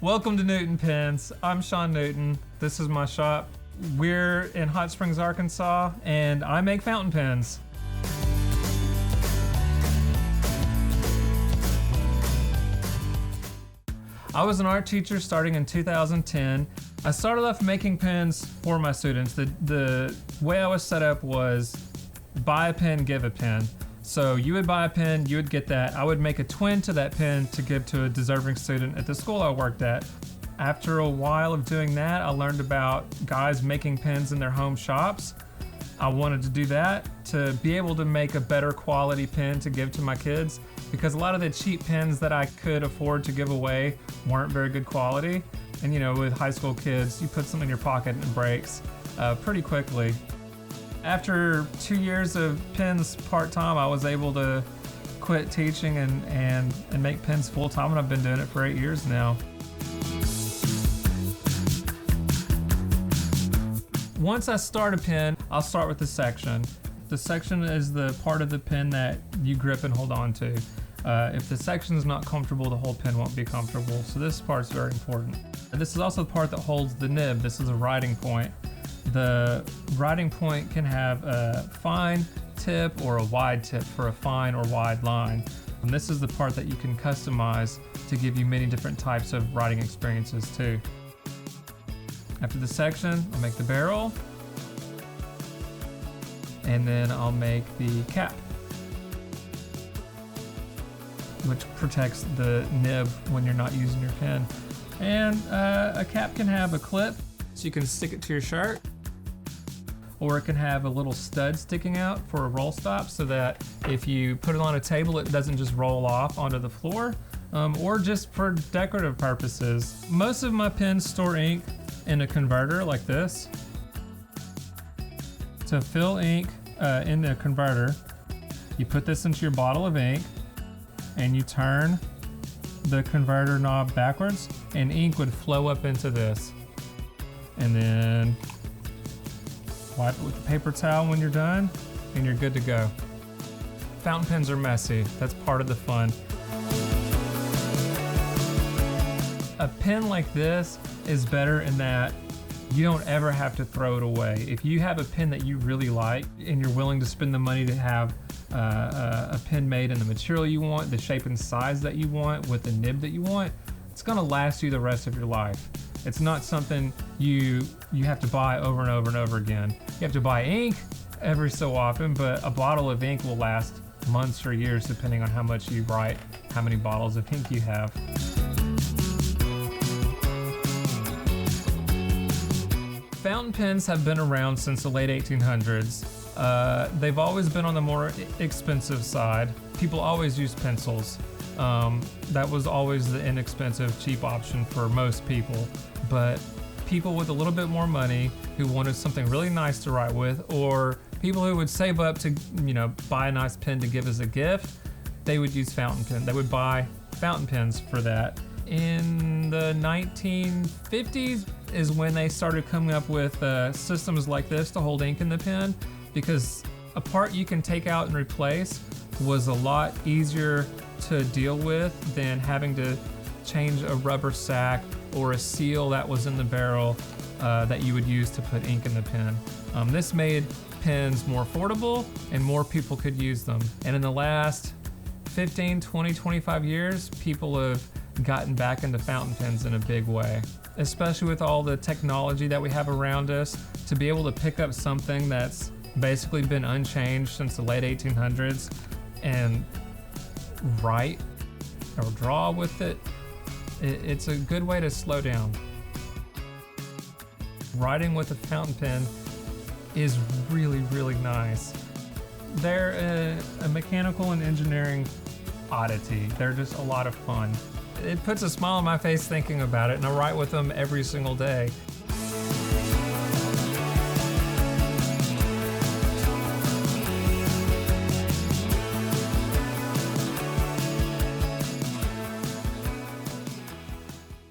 Welcome to Newton Pens. I'm Shawn Newton. This is my shop. We're in Hot Springs, Arkansas, and I make fountain pens. I was an art teacher starting in 2010. I started off making pens for my students. The way I was set up was buy a pen, give a pen. So you would buy a pen, you would get that. I would make a twin to that pen to give to a deserving student at the school I worked at. After a while of doing that, I learned about guys making pens in their home shops. I wanted to do that to be able to make a better quality pen to give to my kids, because a lot of the cheap pens that I could afford to give away weren't very good quality. And you know, with high school kids, you put something in your pocket and it breaks pretty quickly. After 2 years of pens part-time, I was able to quit teaching and make pens full-time, and I've been doing it for 8 years now. Once I start a pen, I'll start with the section. The section is the part of the pen that you grip and hold on to. If the section is not comfortable, the whole pen won't be comfortable, so this part's very important. This is also the part that holds the nib. This is a writing point. The writing point can have a fine tip or a wide tip for a fine or wide line. And this is the part that you can customize to give you many different types of writing experiences too. After the section, I'll make the barrel, and then I'll make the cap, which protects the nib when you're not using your pen. And a cap can have a clip, so you can stick it to your shirt, or it can have a little stud sticking out for a roll stop, so that if you put it on a table, it doesn't just roll off onto the floor, or just for decorative purposes. Most of my pens store ink in a converter like this. To fill ink in the converter, you put this into your bottle of ink and you turn the converter knob backwards, and ink would flow up into this. And then wipe it with a paper towel when you're done, and you're good to go. Fountain pens are messy. That's part of the fun. A pen like this is better in that you don't ever have to throw it away. If you have a pen that you really like and you're willing to spend the money to have a pen made in the material you want, the shape and size that you want, with the nib that you want, it's gonna last you the rest of your life. It's not something you have to buy over and over and over again. You have to buy ink every so often, but a bottle of ink will last months or years depending on how much you write, how many bottles of ink you have. Fountain pens have been around since the late 1800s. They've always been on the more expensive side. People always use pencils. That was always the inexpensive, cheap option for most people. But people with a little bit more money who wanted something really nice to write with, or people who would save up to, buy a nice pen to give as a gift, they would use fountain pen. They would buy fountain pens for that. In the 1950s is when they started coming up with systems like this to hold ink in the pen, because a part you can take out and replace was a lot easier to deal with than having to change a rubber sack or a seal that was in the barrel that you would use to put ink in the pen. This made pens more affordable and more people could use them. And in the last 15, 20, 25 years, people have gotten back into fountain pens in a big way, especially with all the technology that we have around us. To be able to pick up something that's basically been unchanged since the late 1800s and write or draw with it, it's a good way to slow down. Writing with a fountain pen is really, really nice. They're a mechanical and engineering oddity. They're just a lot of fun. It puts a smile on my face thinking about it, and I write with them every single day.